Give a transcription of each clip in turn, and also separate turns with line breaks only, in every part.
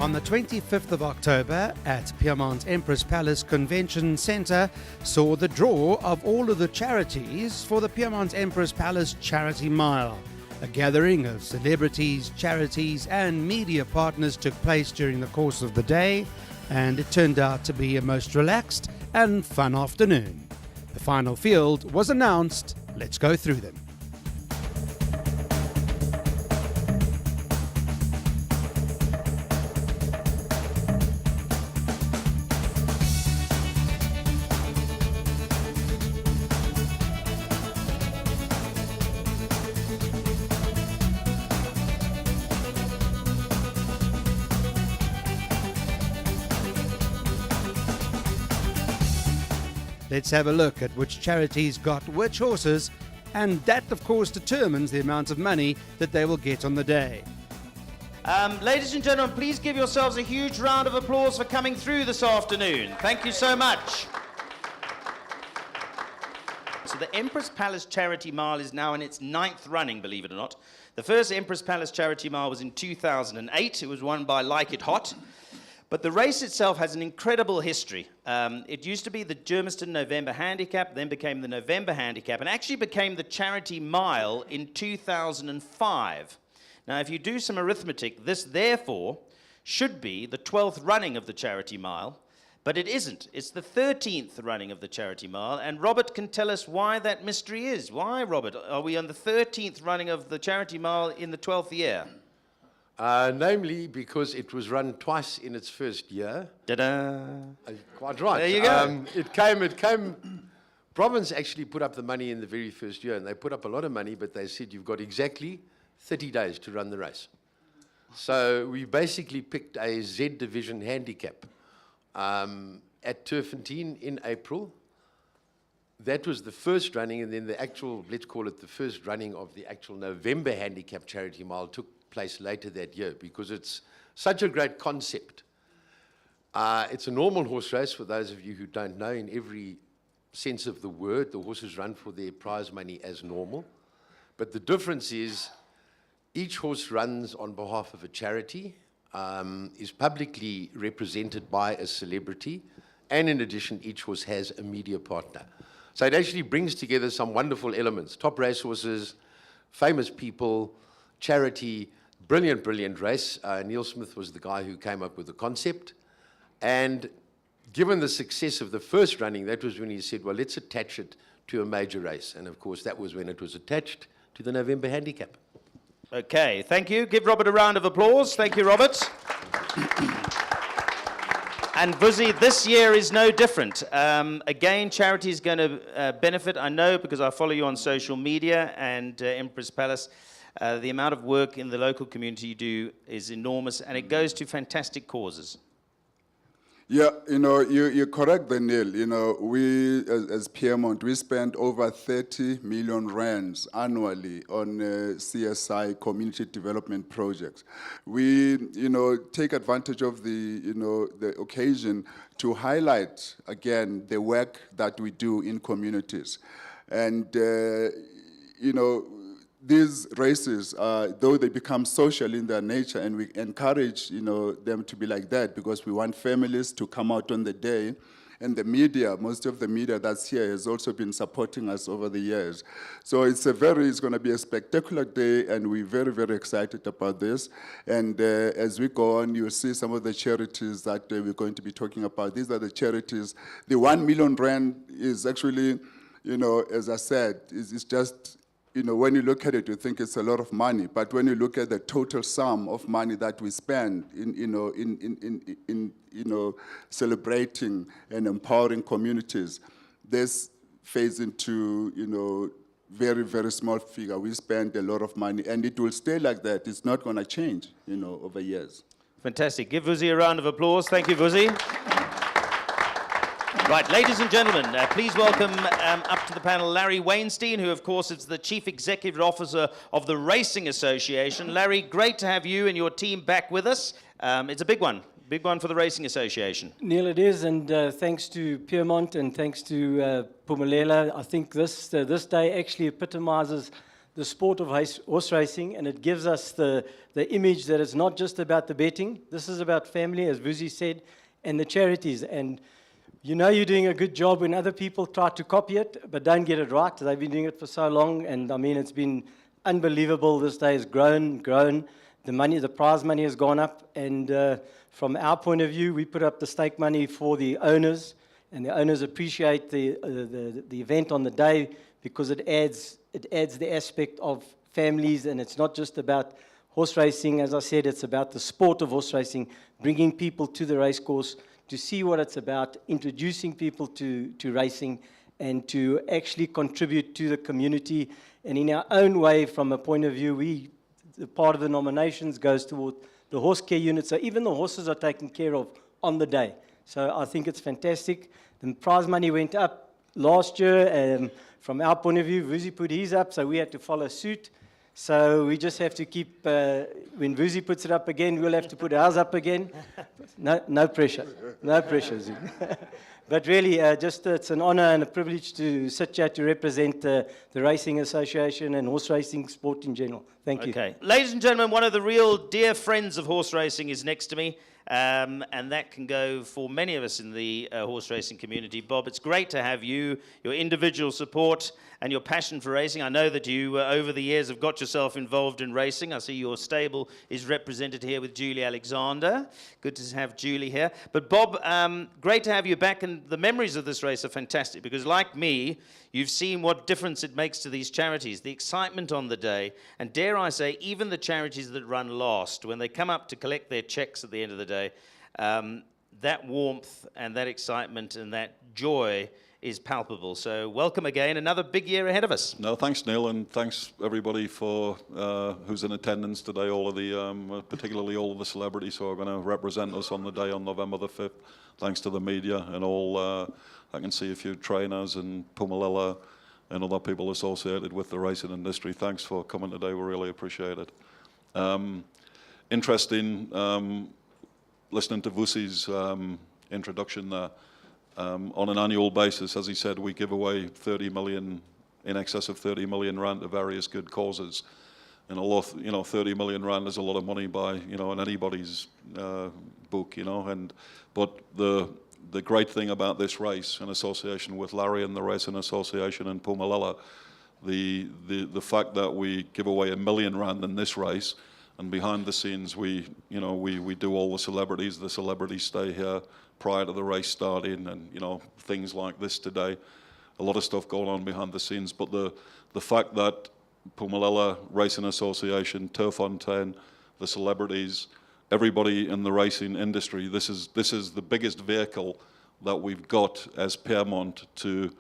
On the 25th of October at Piermont Empress Palace Convention Centre saw the draw of all of the charities for the Piermont Empress Palace Charity Mile. A gathering of celebrities, charities and media partners took place during the course of the day, and it turned out to be a most relaxed and fun afternoon. The final field was announced. Let's go through them. Let's have a look at which charities got which horses, and that of course determines the amount of money that they will get on the day.
Ladies and gentlemen, please give yourselves a huge round of applause for coming through this afternoon. Thank you so much. So the Empress Palace Charity Mile is now in its 9th running, believe it or not. The first Empress Palace Charity Mile was in 2008. It was won by Like It Hot. But the race itself has an incredible history. It used to be the Germiston November Handicap, then became the November Handicap, and actually became the Charity Mile in 2005. Now, if you do some arithmetic, this therefore should be the 12th running of the Charity Mile, but it isn't. It's the 13th running of the Charity Mile, and Robert can tell us why that mystery is. Why, Robert, are we on the 13th running of the Charity Mile in the 12th year?
Namely, because it was run twice in its first year.
Ta-da!
Quite right.
There you go.
It came. Province actually put up the money in the very first year, and they put up a lot of money, but they said you've got exactly 30 days to run the race. So we basically picked a Z Division handicap at Turffontein in April. That was the first running, and then the actual, let's call it the first running of the actual November Handicap Charity Mile took place later that year, because it's such a great concept. It's a normal horse race, for those of you who don't know, in every sense of the word. The horses run for their prize money as normal. But the difference is each horse runs on behalf of a charity, is publicly represented by a celebrity, and in addition, each horse has a media partner. So it actually brings together some wonderful elements. Top racehorses, famous people, charity, brilliant race. Neil Smith was the guy who came up with the concept. And given the success of the first running, that was when he said, well, let's attach it to a major race. And of course, that was when it was attached to the November Handicap.
Okay, thank you. Give Robert a round of applause. Thank you, Robert. And Vusi, this year is no different. Again, charity is going to benefit, I know, because I follow you on social media, and Empress Palace. The amount of work in the local community you do is enormous, and it goes to fantastic causes.
Yeah, you're correct there, Neil. We, as Piermont, we spend over 30 million rands annually on CSI, community development projects. We, take advantage of the occasion to highlight, again, the work that we do in communities. And, these races, though they become social in their nature, and we encourage, them to be like that, because we want families to come out on the day. And the media, most of the media that's here has also been supporting us over the years. So it's going to be a spectacular day, and we're very excited about this. And as we go on, you'll see some of the charities that we're going to be talking about. These are the charities. The 1 million rand is actually, as I said, it's just, when you look at it, you think it's a lot of money. But when you look at the total sum of money that we spend in celebrating and empowering communities, this fades into, very small figure. We spend a lot of money, and it will stay like that. It's not going to change, over years.
Fantastic. Give Vusi a round of applause. Thank you, Vusi. Right, ladies and gentlemen, please welcome up to the panel Larry Wainstein, who, of course, is the Chief Executive Officer of the Racing Association. Larry, great to have you and your team back with us. It's a big one for the Racing Association.
Neil, it is, and thanks to Piermont and thanks to Phumelela. I think this day actually epitomizes the sport of horse racing, and it gives us the image that it's not just about the betting. This is about family, as Vusi said, and the charities. And you know you're doing a good job when other people try to copy it, but don't get it right. They've been doing it for so long, and I mean, it's been unbelievable. This day has grown. The prize money has gone up, and from our point of view, we put up the stake money for the owners, and the owners appreciate the event on the day because it adds the aspect of families, and it's not just about horse racing. As I said, it's about the sport of horse racing, bringing people to the race course to see what it's about, introducing people to racing, and to actually contribute to the community. And in our own way, from a point of view, the part of the nominations goes toward the horse care unit, so even the horses are taken care of on the day. So I think it's fantastic. The prize money went up last year. From our point of view, Vusi put his up, so we had to follow suit. So we just have to keep, when Vusi puts it up again, we'll have to put ours up again. No pressure. No pressure, Zu. But really, it's an honor and a privilege to sit here to represent the Racing Association and horse racing sport in general. Thank you.
Okay. Ladies and gentlemen, one of the real dear friends of horse racing is next to me. And that can go for many of us in the horse racing community. Bob, it's great to have you, your individual support, and your passion for racing. I know that you, over the years, have got yourself involved in racing. I see your stable is represented here with Julie Alexander. Good to have Julie here. But Bob, great to have you back, and the memories of this race are fantastic because, like me, you've seen what difference it makes to these charities, the excitement on the day, and dare I say, even the charities that run last, when they come up to collect their checks at the end of the day, that warmth and that excitement and that joy is palpable. So welcome again, another big year ahead of us.
No, thanks Neil, and thanks everybody for who's in attendance today, all of the, particularly all of the celebrities who are going to represent us on the day on November the 5th. Thanks to the media and all, I can see a few trainers and Pumalala and other people associated with the racing industry. Thanks for coming today, we really appreciate it. Interesting listening to Vusi's introduction there. On an annual basis, as he said, we give away 30 million, in excess of 30 million rand to various good causes. And a lot, 30 million rand is a lot of money by, in anybody's book, but the great thing about this race, in association with Larry and the Racing Association in Pumalala, the fact that we give away R1 million in this race, and behind the scenes we do all the celebrities stay here prior to the race starting, and things like this today, a lot of stuff going on behind the scenes. But the fact that Pumalala Racing Association, Turffontein, the celebrities, everybody in the racing industry, this is the biggest vehicle that we've got as Piermont to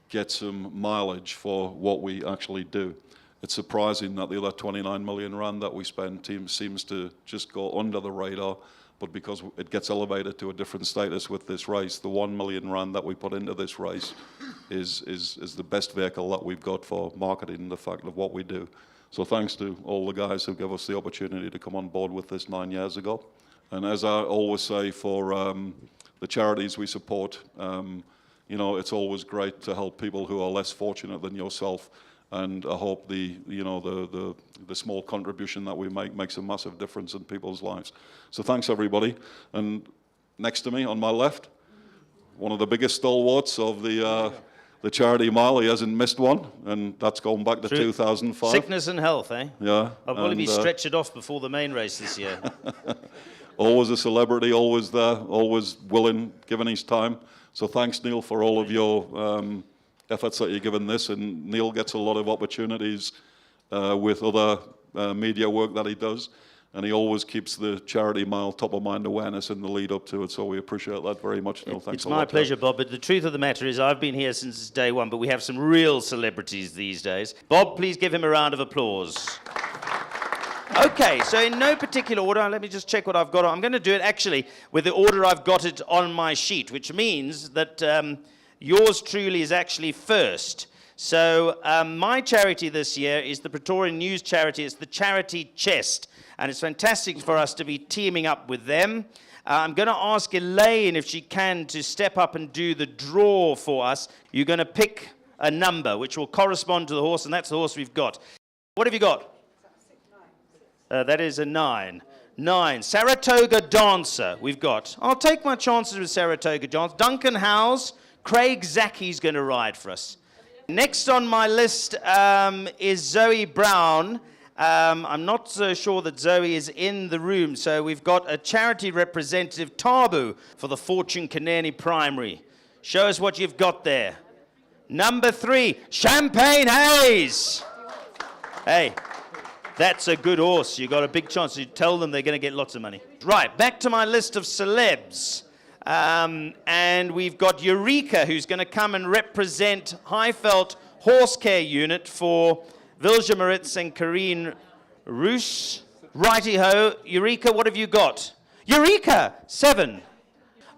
get some mileage for what we actually do. It's surprising that the other 29 million rand that we spend seems to just go under the radar, but because it gets elevated to a different status with this race, the 1 million rand that we put into this race is the best vehicle that we've got for marketing the fact of what we do. So thanks to all the guys who gave us the opportunity to come on board with this 9 years ago. And as I always say, for the charities we support, it's always great to help people who are less fortunate than yourself. And I hope the small contribution that we make makes a massive difference in people's lives. So thanks everybody. And next to me, on my left, one of the biggest stalwarts of the charity mile. He hasn't missed one, and that's going back to 2005.
Sickness and health, eh?
Yeah.
I'll probably be stretched off before the main race this year.
Always a celebrity, always there, always willing, giving his time. So thanks, Neil, for all of your efforts that you're giving this. And Neil gets a lot of opportunities with other media work that he does. And he always keeps the charity mile top of mind awareness in the lead up to it. So we appreciate that very much, Neil. Thanks a lot.
It's my pleasure, Bob. But the truth of the matter is I've been here since day one, but we have some real celebrities these days. Bob, please give him a round of applause. Okay, so in no particular order, let me just check what I've got. I'm going to do it actually with the order I've got it on my sheet, which means that yours truly is actually first. So my charity this year is the Praetorian News charity. It's the Charity Chest. And it's fantastic for us to be teaming up with them. I'm going to ask Elaine, if she can, to step up and do the draw for us. You're going to pick a number which will correspond to the horse, and that's the horse we've got. What have you got? That is a 9. 9. Saratoga Dancer, we've got. I'll take my chances with Saratoga Dancer. Duncan Howes, Craig Zaki's going to ride for us. Next on my list is Zoe Brown. I'm not so sure that Zoe is in the room, so we've got a charity representative, Tabu, for the Fortune Kenani Primary. Show us what you've got there. Number 3, Champagne Hayes. Hey, that's a good horse. You've got a big chance. You tell them they're going to get lots of money. Right, back to my list of celebs. And we've got Eureka, who's going to come and represent Highveld Horse Care Unit for Vilja Maritz and Karine Roos. Righty-ho. Eureka, what have you got? Eureka, 7.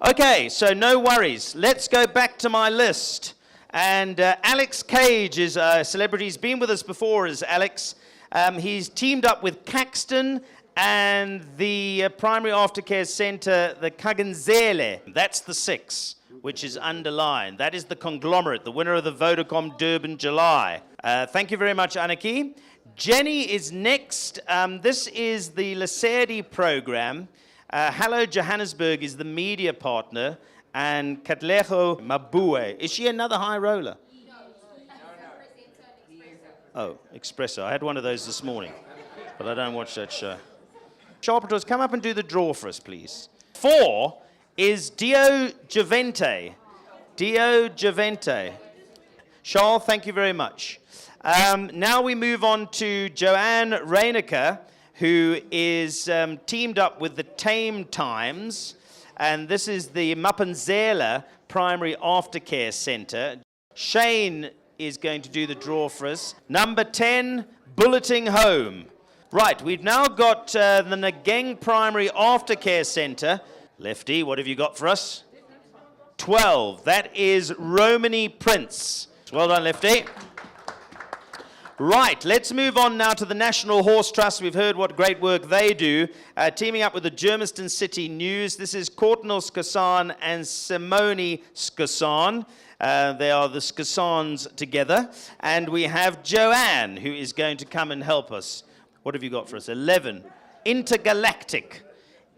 Okay, so no worries. Let's go back to my list. And Alex Cage is a celebrity. He's been with us before as Alex. He's teamed up with Caxton and the Primary Aftercare Centre, the Kagenzele. That's the 6, which is underlined. That is the conglomerate, the winner of the Vodacom Durban July. Thank you very much, Anaki. Jenny is next. This is the Lacerdi program. Hello Johannesburg is the media partner. And Katleho Mabue. Is she another high roller? Oh, Expresso. I had one of those this morning, but I don't watch that show. Sharpers, come up and do the draw for us, please. 4 is Dio Givente. Dio Givente. Charles, thank you very much. Now we move on to Joanne Reinecker, who is teamed up with the Tame Times. And this is the Mapanzela Primary Aftercare Centre. Shane is going to do the draw for us. Number 10, Bulleting Home. Right, we've now got the Nageng Primary Aftercare Centre. Lefty, what have you got for us? 12. That is Romany Prince. Well done, Lefty. Right, let's move on now to the National Horse Trust. We've heard what great work they do. Teaming up with the Germiston City News. This is Courtnall Skassan and Simone Skassan. They are the Skassans together. And we have Joanne, who is going to come and help us. What have you got for us? 11. Intergalactic.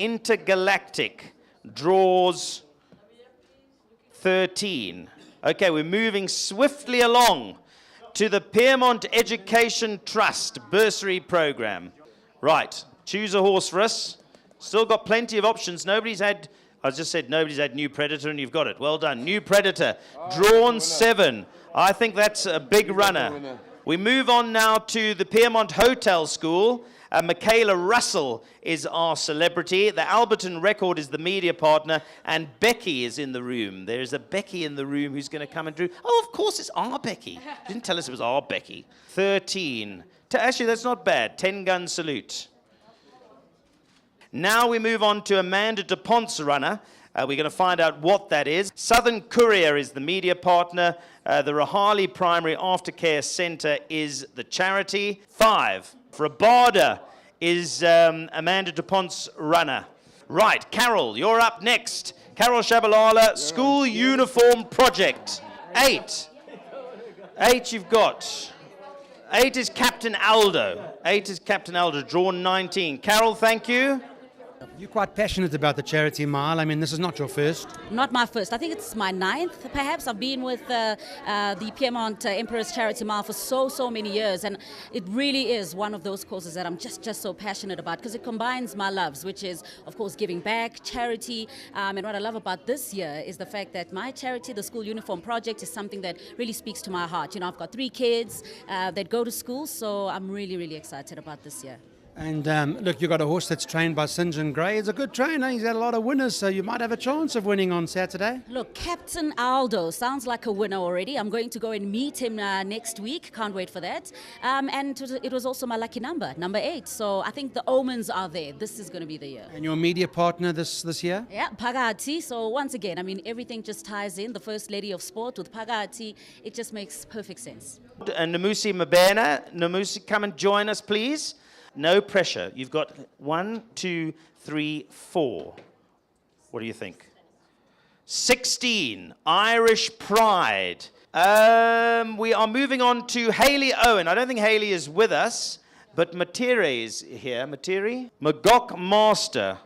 Intergalactic draws 13. Okay, we're moving swiftly along to the Piermont Education Trust bursary program. Right, choose a horse for us. Still got plenty of options. Nobody's had New Predator, and you've got it. Well done. New Predator, drawn 7. I think that's a big runner. We move on now to the Piermont Hotel School. Michaela Russell is our celebrity. The Alberton Record is the media partner, and Becky is in the room. There's a Becky in the room who's going to come and do. Oh, of course, it's our Becky. Didn't tell us it was our Becky. 13. Actually, that's not bad. 10-gun salute. Now we move on to Amanda DuPont's runner. We're going to find out what that is. Southern Courier is the media partner. The Rahali Primary Aftercare Centre is the charity. 5. Rabada is Amanda DuPont's runner. Right, Carol, you're up next. Carol Shabalala, School Uniform Project. 8. 8 you've got. 8 is Captain Aldo. 8 is Captain Aldo, drawn 19. Carol, thank you.
You're quite passionate about the charity mile. I mean, this is not your first.
Not my first. I think it's my 9th, perhaps. I've been with the Piermont Emperor's Charity Mile for so many years, and it really is one of those causes that I'm just so passionate about, because it combines my loves, which is, of course, giving back, charity, and what I love about this year is the fact that my charity, the School Uniform Project, is something that really speaks to my heart. You know, I've got 3 kids that go to school, so I'm really excited about this year.
And look, you've got a horse that's trained by St. John Gray. He's a good trainer. He's had a lot of winners, so you might have a chance of winning on Saturday.
Look, Captain Aldo sounds like a winner already. I'm going to go and meet him next week. Can't wait for that. And it was also my lucky number, number 8. So I think the omens are there. This is going to be the year.
And your media partner this year?
Yeah, Phakathi. So once again, I mean, everything just ties in. The First Lady of Sport with Phakathi. It just makes perfect sense.
And Namusi Mabena. Namusi, come and join us, please. No pressure. You've got 1, 2, 3, 4. What do you think? 16, Irish Pride. We are moving on to Hayley Owen. I don't think Hayley is with us, but Materi is here. Materi? Magok Master.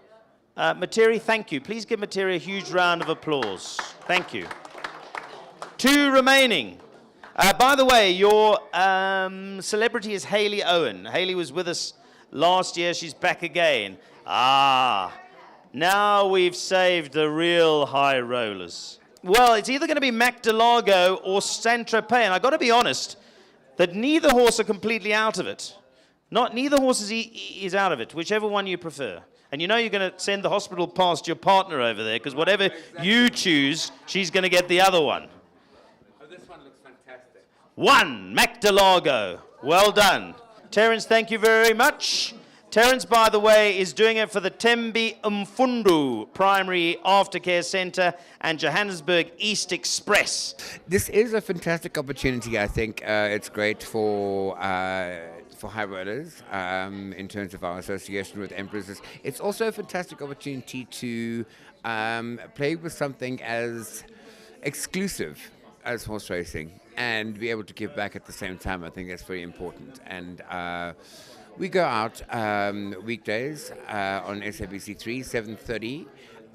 Materi, thank you. Please give Materi a huge round of applause. Thank you. 2 remaining. By the way, your celebrity is Hayley Owen. Hayley was with us last year. She's back again. Now we've saved the real high rollers. Well, it's either going to be Mac Delago or Saint-Tropez, and I've got to be honest that neither horse are completely out of it. Neither horse is out of it, whichever one you prefer. And you know you're going to send the hospital past your partner over there, because whatever you choose, she's going to get the other one.
Oh, this one looks fantastic.
1, Mac Delago. Well done. Terence, thank you very much. Terence, by the way, is doing it for the Tembe Mfundu Primary Aftercare Centre and Johannesburg East Express.
This is a fantastic opportunity, I think. It's great for high rollers in terms of our association with Empresses. It's also a fantastic opportunity to play with something as exclusive as horse racing and be able to give back at the same time. I think that's very important. And we go out weekdays on SABC3, 7:30.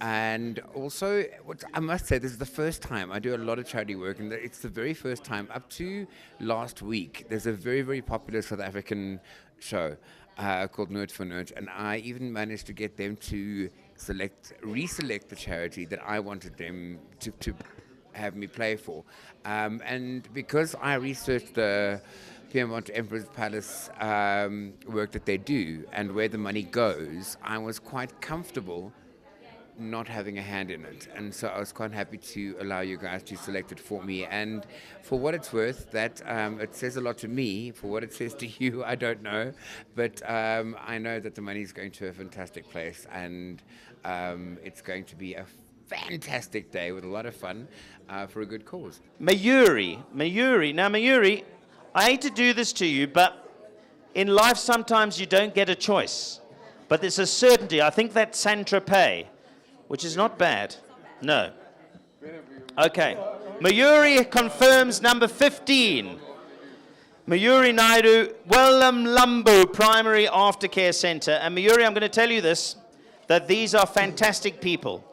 And also, I must say, this is the first time I do a lot of charity work, and it's the very first time. Up to last week, there's a very, very popular South African show called Nerd for Nerd, and I even managed to get them to reselect the charity that I wanted them to have me play for. And because I researched the Piedmont Emperor's Palace work that they do and where the money goes, I was quite comfortable not having a hand in it, and so I was quite happy to allow you guys to select it for me. And for what it's worth, that it says a lot to me. For what it says to you, I don't know, but I know that the money is going to a fantastic place, and it's going to be a fantastic day with a lot of fun for a good cause.
Mayuri. Now, Mayuri, I hate to do this to you, but in life sometimes you don't get a choice. But there's a certainty. I think that's Saint-Tropez, which is not bad. No. Okay. Mayuri confirms number 15. Mayuri Naidu, Wellam Lambo Primary Aftercare Centre. And Mayuri, I'm going to tell you this, that these are fantastic people.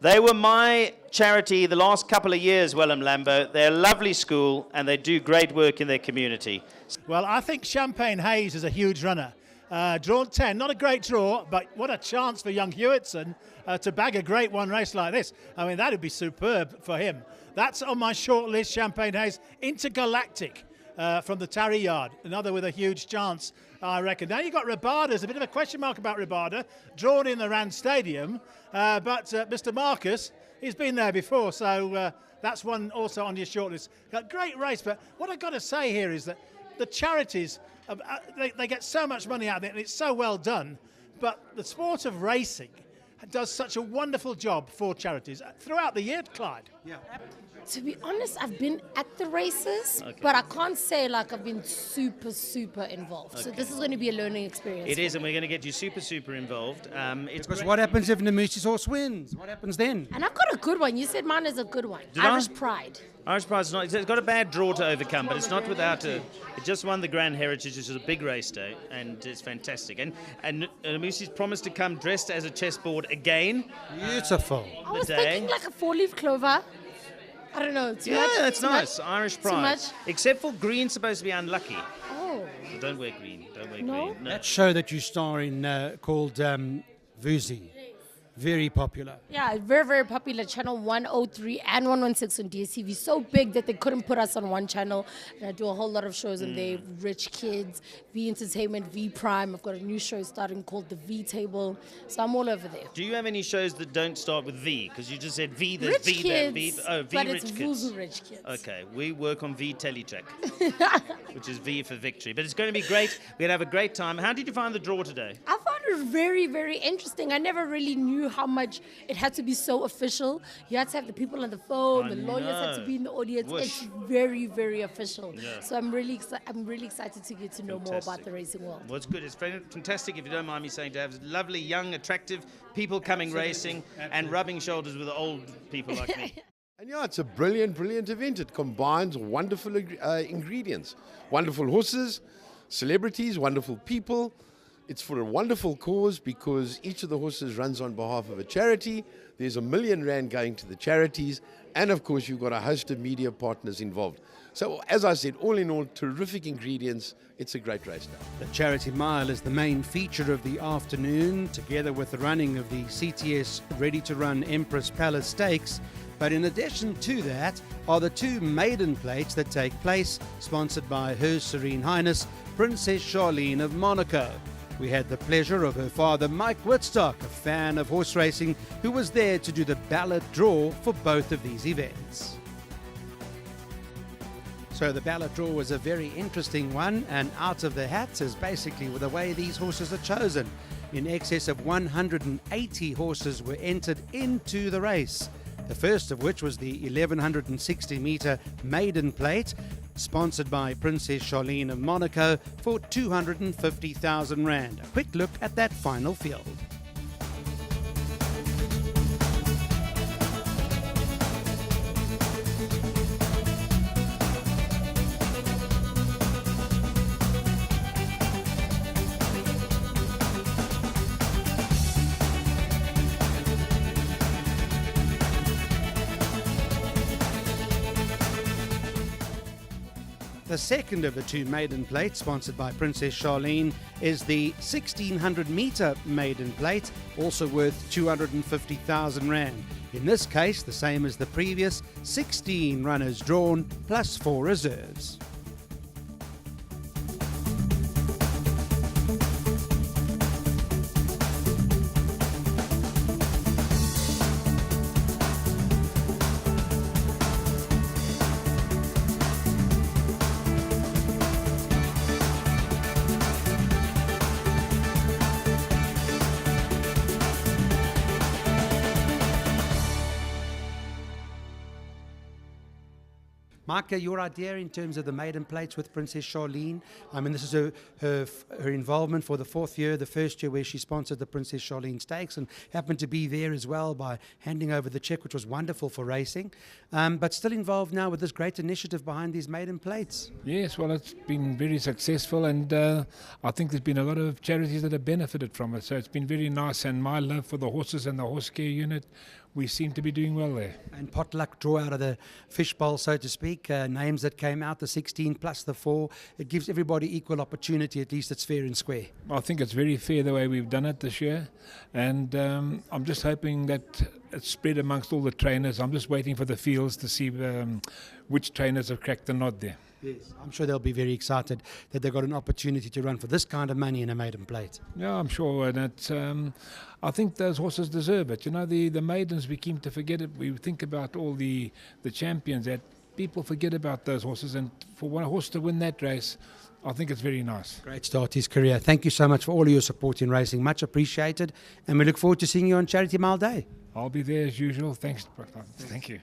They were my charity the last couple of years, Wellam Lambo. They're a lovely school, and they do great work in their community.
Well, I think Champagne Hayes is a huge runner. Drawn 10, not a great draw, but what a chance for young Hewitson to bag a great one race like this. I mean, that would be superb for him. That's on my short list, Champagne Hayes. Intergalactic from the Tarry Yard, another with a huge chance, I reckon. Now you've got Rabada. There's a bit of a question mark about Rabada, drawn in the Rand Stadium, but Mr. Marcus, he's been there before, so that's one also on your short list. Got great race, but what I've got to say here is that the charities, they get so much money out of it, and it's so well done, but the sport of racing does such a wonderful job for charities throughout the year, Clyde. Yeah.
To be honest, I've been at the races, but I can't say like I've been super involved. So this is going to be a learning experience.
It is, and we're going to get you super involved.
Because what happens if Namusi's horse wins? What happens then?
And I've got a good one. You said mine is a good one. Irish Pride.
Irish Pride is not. It's got a bad draw to overcome, but it's not without a. It just won the Grand Heritage, which is a big race day, and it's fantastic. And Namusi's promised to come dressed as a chessboard again.
Beautiful.
I was thinking like a 4-leaf clover. I don't know. Too much?
Yeah, that's
Too
nice.
much?
Irish
Too
Pride.
much?
Except for green's supposed to be unlucky.
Oh.
So don't wear green. Don't wear
No?
green. No.
That show that you star in called Vuzi, very popular.
Yeah, very popular. Channel 103 and 116 on DSTV. So big that they couldn't put us on one channel. And I do a whole lot of shows on there. Rich Kids, V Entertainment, V Prime. I've got a new show starting called The V Table. So I'm all over there.
Do you have any shows that don't start with V? Because you just said V, there's
Rich
V there,
Kids,
V. Oh, V
but
Rich
it's
Kids.
Vuzu Rich Kids.
Okay, we work on V Teletrack, which is V for victory. But it's going to be great. We're going to have a great time. How did you find the draw today?
I found it very interesting. I never really knew how much it had to be so official. You had to have the people on the phone, the lawyers had to be in the audience.
Whoosh.
It's very official.
Yeah.
So I'm really excited to get to know more about the racing world.
Well, it's good. It's fantastic, if you don't mind me saying, to have lovely, young, attractive people coming racing and rubbing shoulders with old people like me.
And yeah, it's a brilliant, brilliant event. It combines wonderful ingredients, wonderful horses, celebrities, wonderful people. It's for a wonderful cause because each of the horses runs on behalf of a charity. There's R1 million going to the charities. And of course, you've got a host of media partners involved. So as I said, all in all, terrific ingredients. It's a great race day.
The Charity Mile is the main feature of the afternoon, together with the running of the CTS Ready to Run Empress Palace Stakes. But in addition to that are the 2 maiden plates that take place, sponsored by Her Serene Highness, Princess Charlene of Monaco. We had the pleasure of her father, Mike Wittstock, a fan of horse racing, who was there to do the ballot draw for both of these events. So the ballot draw was a very interesting one, and out of the hats is basically the way these horses are chosen. In excess of 180 horses were entered into the race. The first of which was the 1160 metre maiden plate, sponsored by Princess Charlene of Monaco for 250,000 rand. A quick look at that final field. The second of the 2 maiden plates, sponsored by Princess Charlene, is the 1600 metre maiden plate, also worth 250,000 rand. In this case, the same as the previous, 16 runners drawn plus 4 reserves. Micah, your idea in terms of the maiden plates with Princess Charlene? I mean, this is her involvement for the 4th year, the first year where she sponsored the Princess Charlene Stakes and happened to be there as well by handing over the cheque, which was wonderful for racing, but still involved now with this great initiative behind these maiden plates.
Yes, well, it's been very successful, and I think there's been a lot of charities that have benefited from it, so it's been very nice, and my love for the horses and the horse care unit, we seem to be doing well there.
And potluck draw out of the fishbowl, so to speak, names that came out, the 16 plus the 4. It gives everybody equal opportunity, at least it's fair and square.
I think it's very fair the way we've done it this year, and I'm just hoping that it's spread amongst all the trainers. I'm just waiting for the fields to see which trainers have cracked the nod there.
Yes, I'm sure they'll be very excited that they've got an opportunity to run for this kind of money in a maiden plate.
Yeah, I'm sure, and it's, I think those horses deserve it. You know, the maidens, we seem to forget it. We think about all the champions, that people forget about those horses, and for one horse to win that race, I think it's very nice.
Great start to his career. Thank you so much for all of your support in racing. Much appreciated, and we look forward to seeing you on Charity Mile Day.
I'll be there as usual. Thanks. Thank you.